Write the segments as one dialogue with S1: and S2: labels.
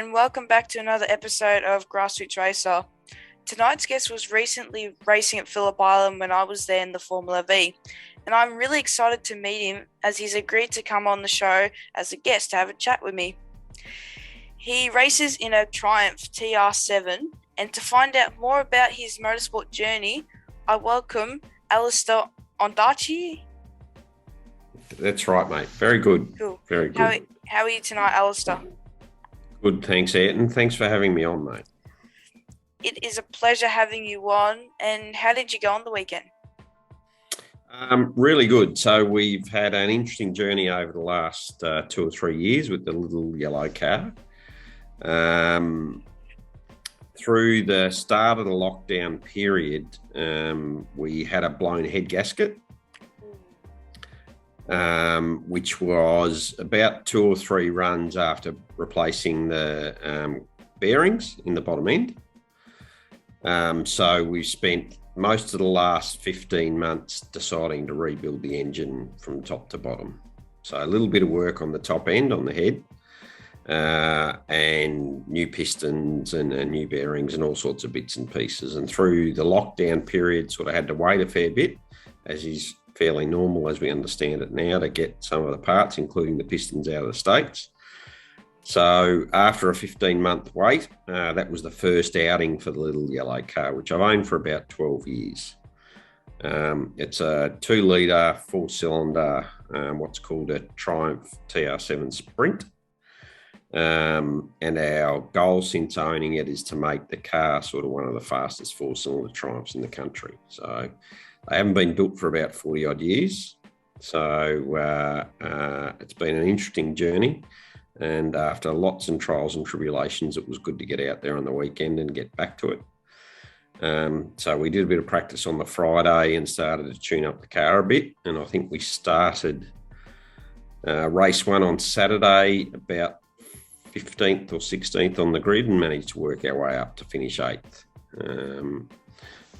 S1: and welcome back to another episode of Grassroots Racer. Tonight's guest was recently racing at Phillip Island when I was there in the Formula V, and I'm really excited to meet him as he's agreed to come on the show as a guest to have a chat with me. He races in a Triumph TR7, and to find out more about his motorsport journey, I welcome Alister Ondarchie.
S2: That's right, mate. Very good.
S1: Cool.
S2: Very good.
S1: How are you tonight, Alister?
S2: Good, thanks, Ayrton. Thanks for having me on, mate.
S1: It is a pleasure having you on. And how did you go on the weekend?
S2: Really good. So we've had an interesting journey over the last 2 or 3 years with the little yellow car. Through the start of the lockdown period, we had a blown head gasket, which was about 2 or 3 runs after replacing the bearings in the bottom end. So we spent most of the last 15 months deciding to rebuild the engine from top to bottom. So a little bit of work on the top end, on the head, and new pistons and new bearings and all sorts of bits and pieces. And through the lockdown period, sort of had to wait a fair bit, as is fairly normal as we understand it now, to get some of the parts, including the pistons, out of the States. So after a 15-month wait, that was the first outing for the little yellow car, which I've owned for about 12 years. It's a 2-litre, 4-cylinder, what's called a Triumph TR7 Sprint. And our goal since owning it is to make the car sort of one of the fastest 4-cylinder Triumphs in the country. So they haven't been built for about 40-odd years. So it's been an interesting journey. And after lots and trials and tribulations, it was good to get out there on the weekend and get back to it. So we did a bit of practice on the Friday and started to tune up the car a bit. And I think we started race 1 on Saturday, about 15th or 16th on the grid, and managed to work our way up to finish 8th,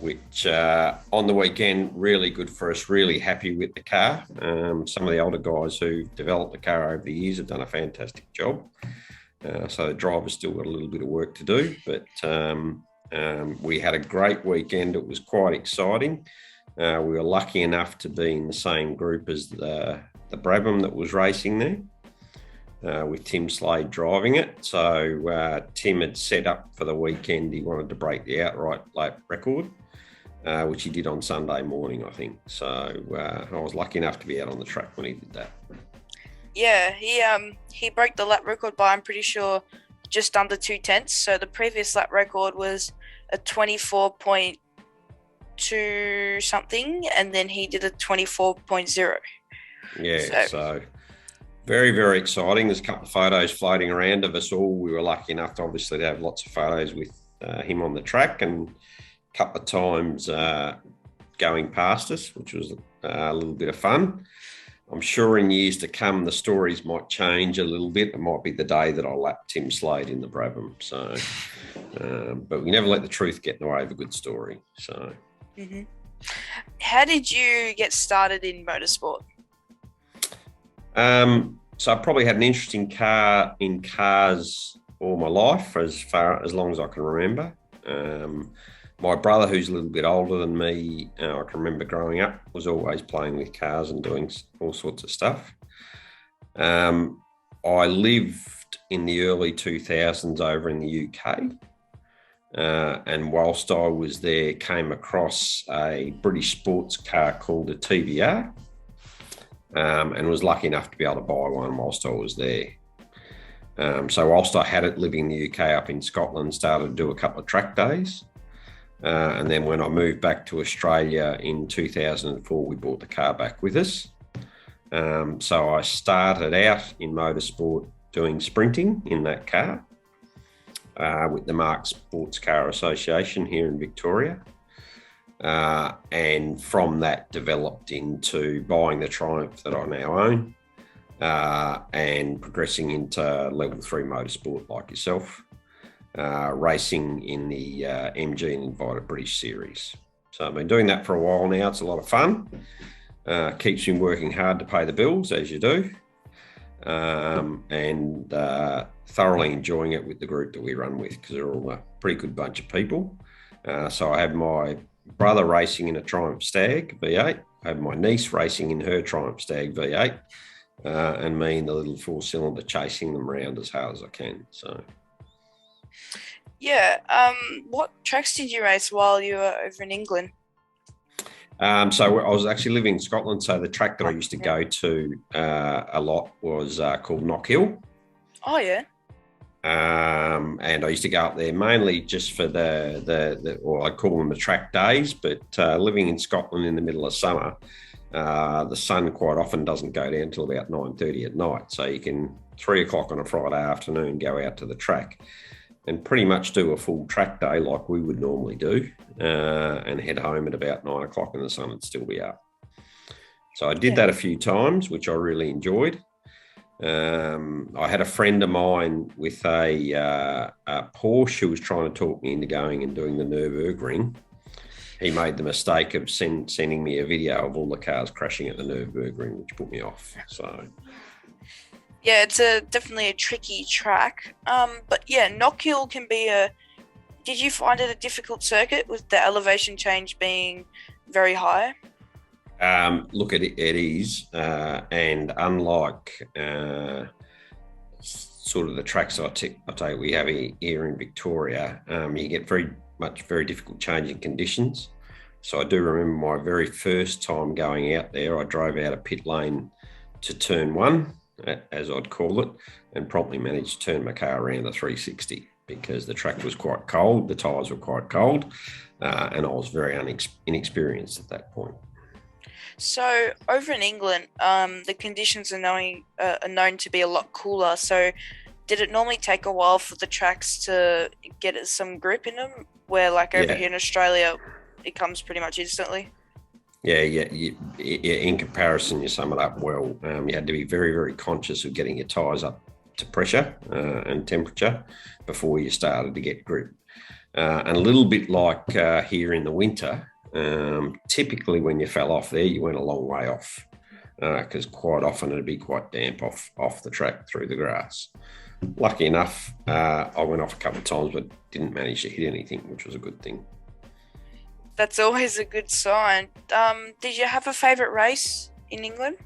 S2: which on the weekend, really good for us, really happy with the car. Some of the older guys who developed the car over the years have done a fantastic job. So the driver's still got a little bit of work to do, but we had a great weekend. It was quite exciting. We were lucky enough to be in the same group as the Brabham that was racing there, with Tim Slade driving it. So Tim had set up for the weekend. He wanted to break the outright lap record, which he did on Sunday morning, I think. So I was lucky enough to be out on the track when he did that.
S1: Yeah, he broke the lap record by, I'm pretty sure, just under 2/10. So the previous lap record was a 24.2 something, and then he did a 24.0.
S2: Yeah, so very, very exciting. There's a couple of photos floating around of us all. We were lucky enough to obviously to have lots of photos with him on the track, and a couple of times going past us, which was a little bit of fun. I'm sure in years to come, the stories might change a little bit. It might be the day that I lap Tim Slade in the Brabham. So, but we never let the truth get in the way of a good story. So,
S1: How did you get started in motorsport?
S2: So I probably had an interesting car in cars all my life, as long as I can remember. My brother, who's a little bit older than me, I can remember growing up, was always playing with cars and doing all sorts of stuff. I lived in the early 2000s over in the UK. And whilst I was there, came across a British sports car called a TVR, and was lucky enough to be able to buy one whilst I was there. So whilst I had it living in the UK, up in Scotland, started to do a couple of track days. And then when I moved back to Australia in 2004, we brought the car back with us. So I started out in motorsport doing sprinting in that car with the Mark Sports Car Association here in Victoria. And from that developed into buying the Triumph that I now own, and progressing into level 3 motorsport like yourself. Racing in the MG and Invited British Series. So I've been doing that for a while now. It's a lot of fun. Keeps me working hard to pay the bills, as you do. And thoroughly enjoying it with the group that we run with because they're all a pretty good bunch of people. So I had my brother racing in a Triumph Stag V8. I had my niece racing in her Triumph Stag V8. And me in the little 4-cylinder chasing them around as hard as I can. So,
S1: yeah. What tracks did you race while you were over in England?
S2: So I was actually living in Scotland. So the track that I used to go to a lot was called Knockhill.
S1: Oh yeah.
S2: And I used to go up there mainly just for or I call them the track days. But living in Scotland in the middle of summer. The sun quite often doesn't go down until about 9:30 at night. So you can 3 o'clock on a Friday afternoon go out to the track and pretty much do a full track day like we would normally do and head home at about 9 o'clock and the sun would still be up. So I did that a few times, which I really enjoyed. I had a friend of mine with a Porsche who was trying to talk me into going and doing the Nürburgring. He made the mistake of sending me a video of all the cars crashing at the Nürburgring, which put me off. So,
S1: yeah, it's definitely a tricky track. But yeah, Knockhill can be Did you find it a difficult circuit with the elevation change being very high?
S2: Look, it is, and unlike sort of the tracks I tell you we have here in Victoria, you get very difficult changing conditions. So I do remember my very first time going out there, I drove out of pit lane to turn 1, as I'd call it, and promptly managed to turn my car around a 360 because the track was quite cold, the tyres were quite cold, and I was very inexperienced at that point.
S1: So over in England, the conditions are known to be a lot cooler. So did it normally take a while for the tracks to get some grip in them? Where like over here in Australia, it comes pretty much instantly.
S2: Yeah. In comparison, you sum it up well. You had to be very, very conscious of getting your tyres up to pressure and temperature before you started to get grip. And a little bit like here in the winter, typically when you fell off there, you went a long way off because quite often it'd be quite damp off the track through the grass. Lucky enough, I went off a couple of times, but didn't manage to hit anything, which was a good thing.
S1: That's always a good sign. Did you have a favourite race in England?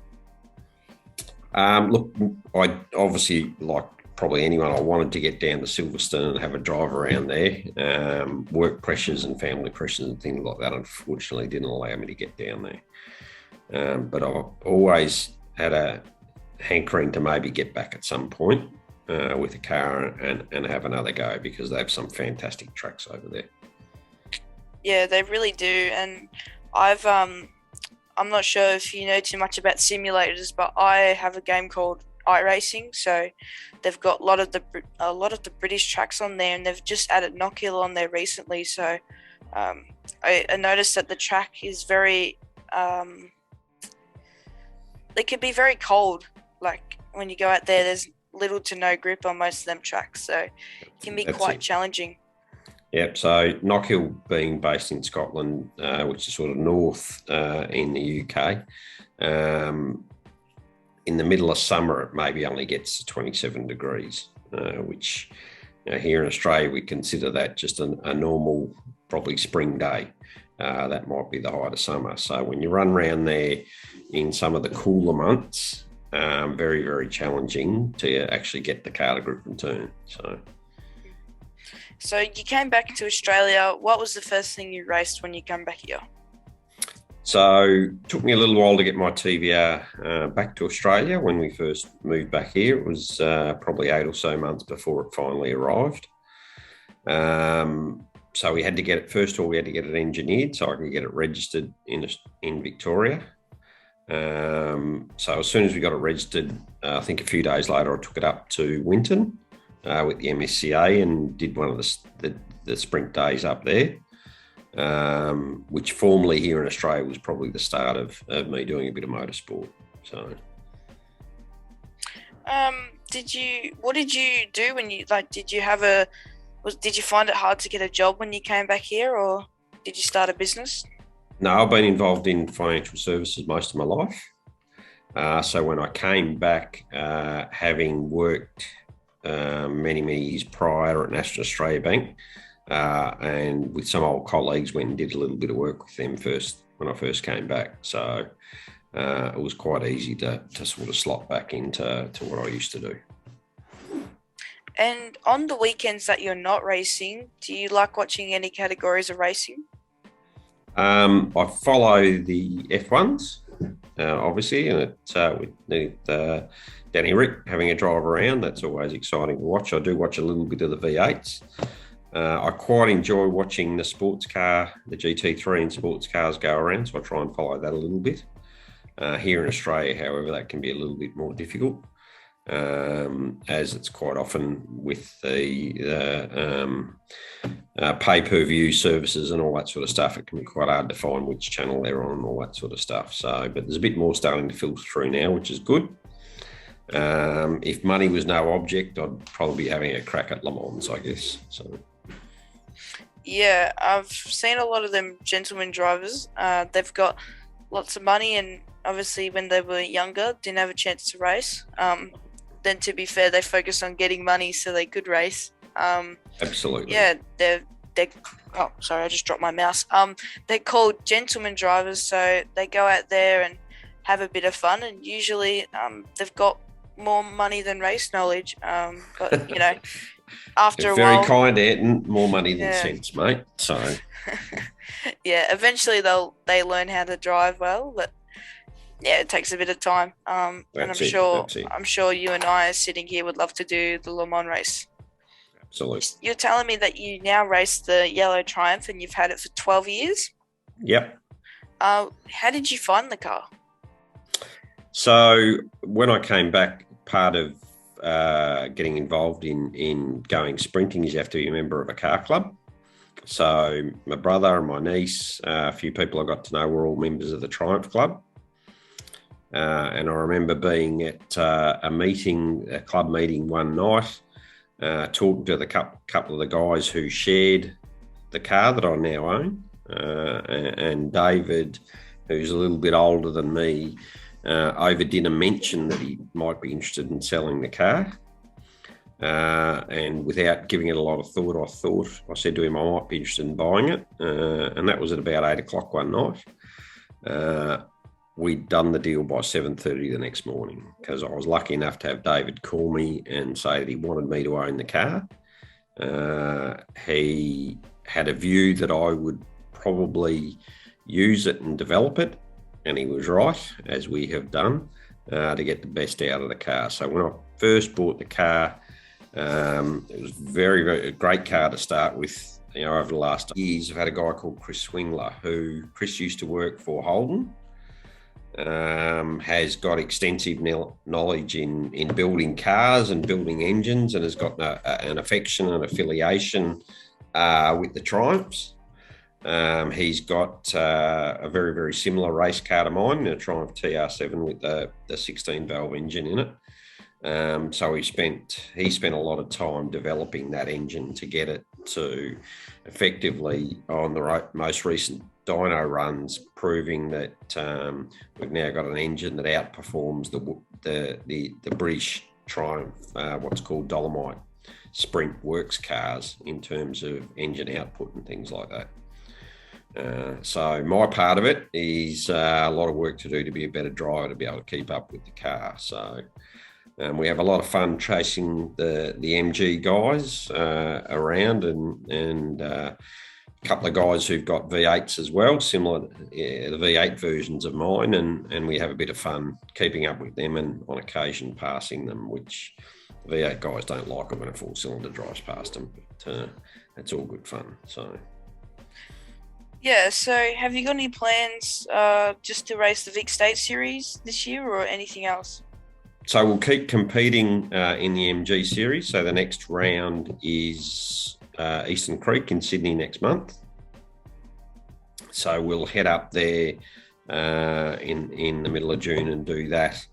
S2: Look, I obviously, like probably anyone, I wanted to get down to Silverstone and have a drive around there. Work pressures and family pressures and things like that, unfortunately, didn't allow me to get down there. But I've always had a hankering to maybe get back at some point with a car and have another go because they have some fantastic tracks over there.
S1: Yeah, they really do. And I'm not sure if you know too much about simulators, but I have a game called iRacing. So they've got a lot of the British tracks on there, and they've just added Knockhill on there recently. So I noticed that the track is very, it can be very cold. Like when you go out there, there's little to no grip on most of them tracks, so it can be quite challenging.
S2: Yep, so Knockhill being based in Scotland, which is sort of north in the UK, in the middle of summer, it maybe only gets to 27 degrees, which here in Australia, we consider that just a normal, probably spring day. That might be the height of summer. So when you run around there in some of the cooler months, very, very challenging to actually get the car to grip and turn.
S1: So you came back to Australia. What was the first thing you raced when you came back here?
S2: So it took me a little while to get my TVR back to Australia when we first moved back here. It was probably 8 or so months before it finally arrived. So we had to get it, first of all, we had to get it engineered so I could get it registered in Victoria. So as soon as we got it registered, I think a few days later, I took it up to Winton with the MSCA and did one of the sprint days up there, which formerly here in Australia was probably the start of me doing a bit of motorsport. So,
S1: what did you do when you did you find it hard to get a job when you came back here, or did you start a business?
S2: No, I've been involved in financial services most of my life. So when I came back, having worked many years prior at National Australia Bank, and with some old colleagues went and did a little bit of work with them first when I first came back. So it was quite easy to sort of slot back into what I used to do.
S1: And on the weekends that you're not racing, do you like watching any categories of racing?
S2: I follow the F1s, obviously, and with Danny Rick having a drive around, that's always exciting to watch. I do watch a little bit of the V8s. I quite enjoy watching the sports car, the GT3 and sports cars go around, so I try and follow that a little bit. Here in Australia, however, that can be a little bit more difficult, as it's quite often with the pay-per-view services and all that sort of stuff. It can be quite hard to find which channel they're on and all that sort of stuff. So, but there's a bit more starting to filter through now, which is good. If money was no object, I'd probably be having a crack at Le Mans, I guess. So.
S1: Yeah, I've seen a lot of them gentleman drivers. They've got lots of money, and obviously when they were younger, didn't have a chance to race. Then to be fair, they focused on getting money so they could race.
S2: Absolutely.
S1: Yeah, they're oh, sorry, I just dropped my mouse. They're called gentleman drivers, so they go out there and have a bit of fun, and usually they've got more money than race knowledge. But you know, after a while,
S2: very kind, Ayrton. More money than sense, mate. So
S1: yeah, eventually they learn how to drive well, but yeah, it takes a bit of time. And I'm sure you and I sitting here would love to do the Le Mans race.
S2: Absolutely.
S1: You're telling me that you now race the yellow Triumph and you've had it for 12 years?
S2: Yep.
S1: How did you find the car?
S2: So when I came back, part of getting involved in going sprinting is you have to be a member of a car club. So my brother and my niece, a few people I got to know were all members of the Triumph Club. And I remember being at a club meeting one night, talking to the couple of the guys who shared the car that I now own. And David, who's a little bit older than me, over dinner mentioned that he might be interested in selling the car. And without giving it a lot of thought, I said to him I might be interested in buying it. And that was at about 8 o'clock one night. We'd done the deal by 7:30 the next morning, because I was lucky enough to have David call me and say that he wanted me to own the car. He had a view that I would probably use it and develop it, and he was right, as we have done, to get the best out of the car. So when I first bought the car, it was a great car to start with. You know, over the last years, I've had a guy called Chris Swingler, who Chris used to work for Holden. Has got extensive knowledge in building cars and building engines, and has got an affection and affiliation with the Triumphs. He's got a very, very similar race car to mine, a Triumph TR7 with the 16-valve engine in it. So he spent a lot of time developing that engine to get it to effectively, on the most recent dyno runs, proving that we've now got an engine that outperforms the British Triumph, what's called Dolomite Sprint works cars in terms of engine output and things like that. So my part of it is a lot of work to do to be a better driver, to be able to keep up with the car. So we have a lot of fun chasing the MG guys around, and a couple of guys who've got V8s as well, similar to the V8 versions of mine, and we have a bit of fun keeping up with them and on occasion passing them, which the V8 guys don't like it when a four-cylinder drives past them, but it's all good fun. So
S1: yeah, so have you got any plans just to race the Vic State Series this year, or anything else?
S2: So we'll keep competing in the MG series. So the next round is Eastern Creek in Sydney next month. So we'll head up there in the middle of June and do that.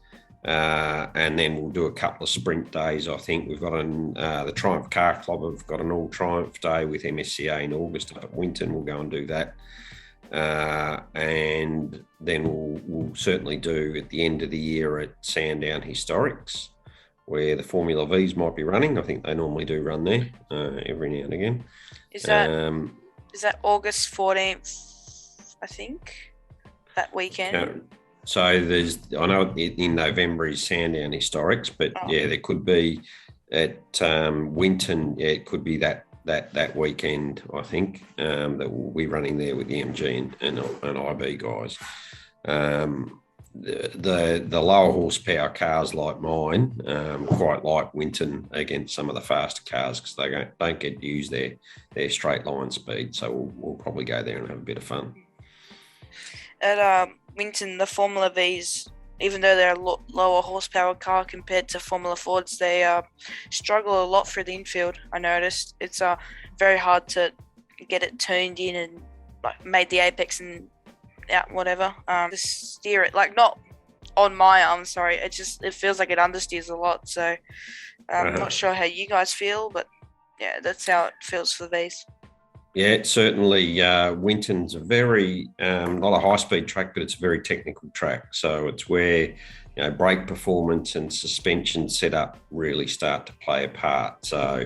S2: And then we'll do a couple of sprint days. I think we've got the Triumph Car Club have got an all Triumph day with MSCA in August up at Winton. We'll go and do that. And then we'll certainly do at the end of the year at Sandown Historics. where the Formula Vs might be running. I think they normally do run there every now and again.
S1: Is that August 14th, I think, that weekend?
S2: So I know in November is Sandown Historics, but yeah, there could be at Winton. Yeah, it could be that weekend. I think that we'll be running there with the MG and IB guys. The lower horsepower cars like mine quite like Winton against some of the faster cars because they don't get to use their straight line speed. So we'll probably go there and have a bit of fun.
S1: At Winton, the Formula Vs, even though they're a lower horsepower car compared to Formula Fords, they struggle a lot through the infield. I noticed it's very hard to get it tuned in and like made the apex and whatever. To steer it, like not on my arm, sorry. It feels like it understeers a lot. So I'm not sure how you guys feel, but yeah, that's how it feels for these.
S2: Yeah, certainly. Winton's a very not a high-speed track, but it's a very technical track. So it's where brake performance and suspension setup really start to play a part. So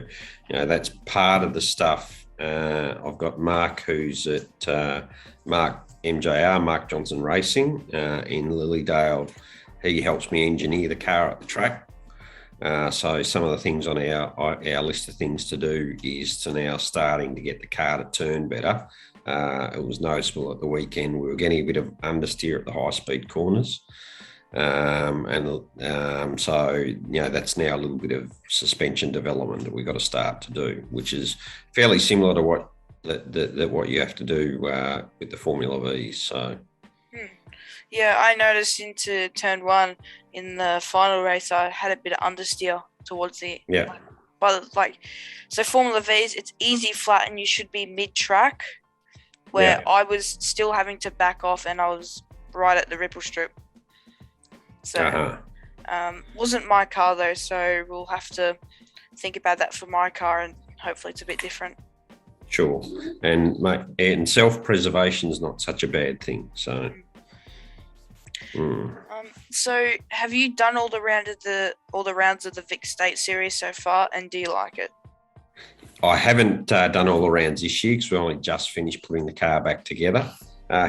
S2: that's part of the stuff. I've got Mark, who's at Mark Johnson Racing in Lilydale. He helps me engineer the car at the track. So some of the things on our list of things to do is to now starting to get the car to turn better. It was noticeable at the weekend. We were getting a bit of understeer at the high-speed corners. So that's now a little bit of suspension development that we've got to start to do, which is fairly similar to what you have to do with the Formula Vs. So.
S1: Yeah, I noticed into turn one in the final race, I had a bit of understeer towards the but so Formula Vs, it's easy flat and you should be mid-track, where I was still having to back off and I was right at the ripple strip. So wasn't my car though, so we'll have to think about that for my car and hopefully it's a bit different.
S2: Sure, and self-preservation is not such a bad thing. So.
S1: So have you done all the rounds of the Vic State Series so far, and do you like it?
S2: I haven't done all the rounds this year because we only just finished putting the car back together.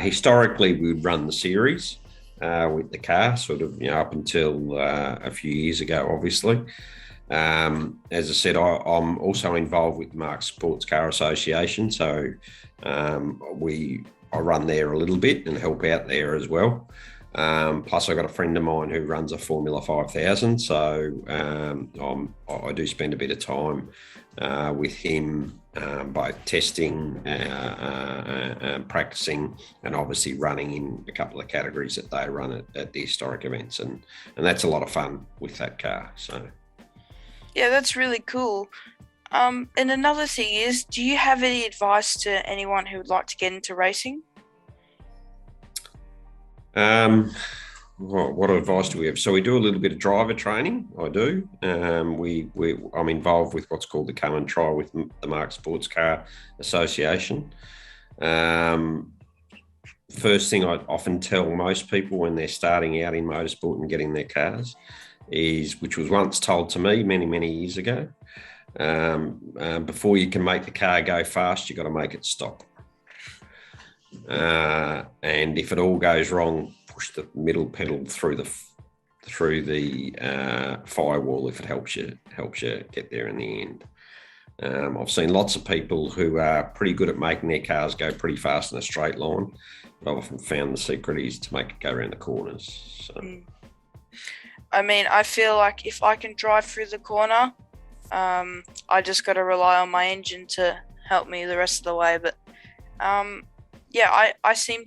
S2: Historically, we would run the series with the car, sort of up until a few years ago, obviously. As I said, I'm also involved with the Mark Sports Car Association, so I run there a little bit and help out there as well. Plus, I've got a friend of mine who runs a Formula 5000, so I do spend a bit of time with him, both testing, practicing, and obviously running in a couple of categories that they run at the historic events, and that's a lot of fun with that car. So,
S1: yeah, that's really cool. And another thing is, do you have any advice to anyone who would like to get into racing?
S2: What advice do we have? So we do a little bit of driver training. I do. I'm involved with what's called the Come and Try with the Mark Sports Car Association. First thing I often tell most people when they're starting out in motorsport and getting their cars is, which was once told to me many, many years ago, before you can make the car go fast, you've got to make it stop. And if it all goes wrong, push the middle pedal through the firewall if it helps you get there in the end. I've seen lots of people who are pretty good at making their cars go pretty fast in a straight line, but I've often found the secret is to make it go around the corners. So.
S1: I mean, I feel like if I can drive through the corner, I just got to rely on my engine to help me the rest of the way. But I seem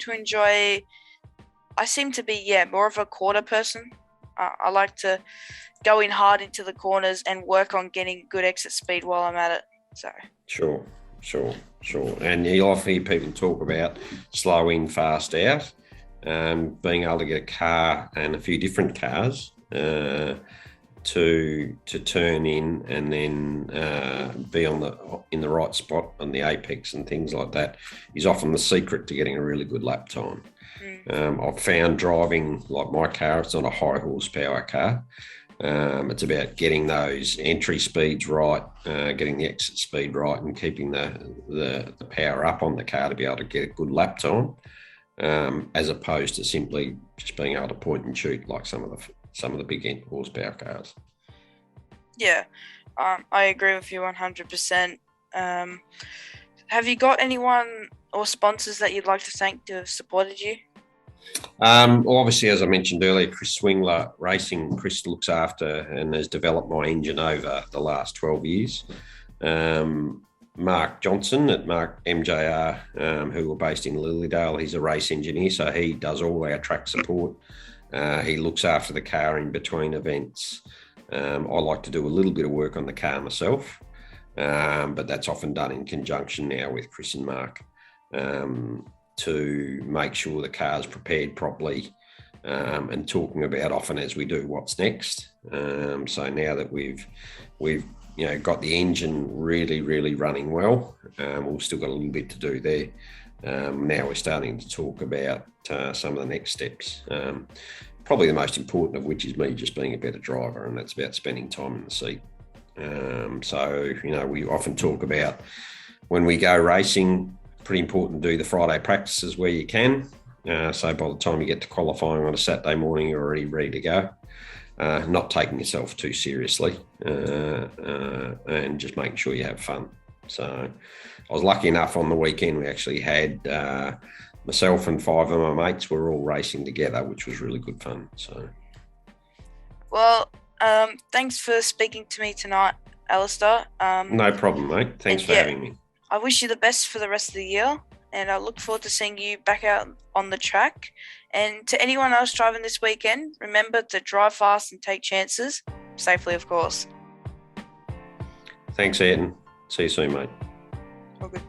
S1: to be more of a quarter person. I like to go in hard into the corners and work on getting good exit speed while I'm at it. So
S2: Sure. And you'll often hear people talk about slow in, fast out. Being able to get a car and a few different cars to turn in and then be in the right spot on the apex and things like that is often the secret to getting a really good lap time. I've found driving like my car, it's not a high horsepower car, It's about getting those entry speeds right, getting the exit speed right, and keeping the power up on the car to be able to get a good lap time, as opposed to simply just being able to point and shoot like some of the big horsepower cars.
S1: Yeah, I agree with you 100%. Have you got anyone or sponsors that you'd like to thank to have supported you?
S2: Well, obviously, as I mentioned earlier, Chris Swingler Racing. Chris looks after and has developed my engine over the last 12 years. Mark Johnson at Mark MJR, who are based in Lilydale. He's a race engineer, so he does all our track support. He looks after the car in between events. I like to do a little bit of work on the car myself, but that's often done in conjunction now with Chris and Mark, to make sure the car's prepared properly, and talking about often as we do what's next. So now that we've got the engine really running well, we've still got a little bit to do there. Now we're starting to talk about some of the next steps. Probably the most important of which is me just being a better driver, and that's about spending time in the seat. So we often talk about when we go racing, pretty important to do the Friday practices where you can. So by the time you get to qualifying on a Saturday morning, you're already ready to go. Not taking yourself too seriously, and just making sure you have fun. So I was lucky enough on the weekend, we actually had myself and 5 of my mates were all racing together, which was really good fun. So,
S1: well, thanks for speaking to me tonight, Alister.
S2: No problem, mate. Thanks for having me.
S1: I wish you the best for the rest of the year, and I look forward to seeing you back out on the track. And to anyone else driving this weekend, remember to drive fast and take chances, safely, of course.
S2: Thanks, Ayrton. See you soon, mate.
S1: All good.